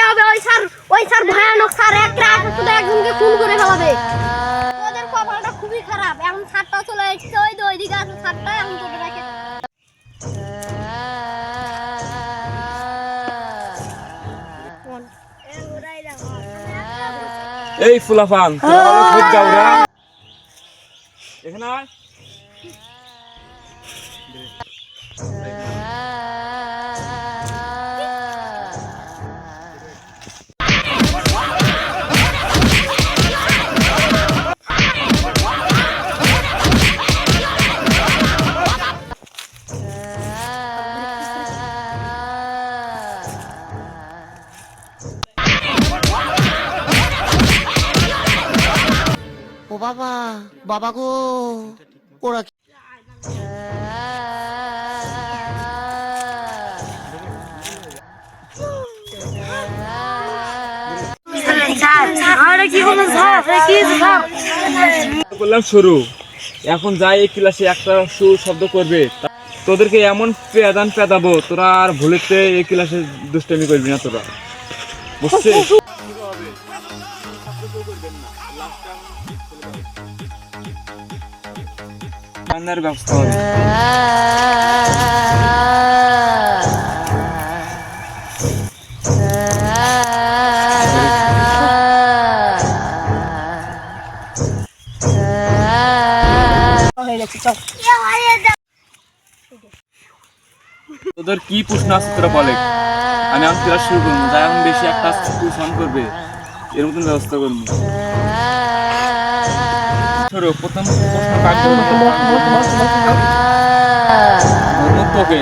হবে ওই স্যার ভয়ানক স্যার একটা শুধু একজনকে খুন করে ফেলাবে ওদের কপালটা খুবই খারাপ এখন স্যারটা চলে এসেছে ওই তো ওইদিকে আছে স্যারটা এখন তোকে রেখে এই ফুলাফান খুব যাওরা এখানে আয়। ও বাবা বাবা গো ওরা বললাম শুরু এখন যাই এই ক্লাসে একটা শব্দ করবে তোদেরকে এমন পেদাবো তোরা আর ভুলেতে এই ক্লাসে দুষ্টামি করবি না তোরা বুঝছিস ব্যবস্থা হবে তোদের কি প্রশ্ন আছে তোরা বলে আমি এখন ক্লাস শুরু করবো যাই এখন বেশি একটা টিউশন করবে এর মতন ব্যবস্থা করবো প্রথম প্রশ্ন তোকে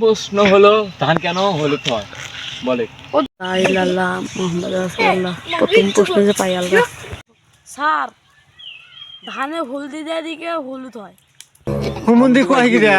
প্রশ্ন হলো ধান কেন হলুদ হয় বলে প্রথম প্রশ্ন যে পাই আলগা স্যার ধানে হলদি দেয় দিকে হলুদ হয় হুমন্দি কয় গিরা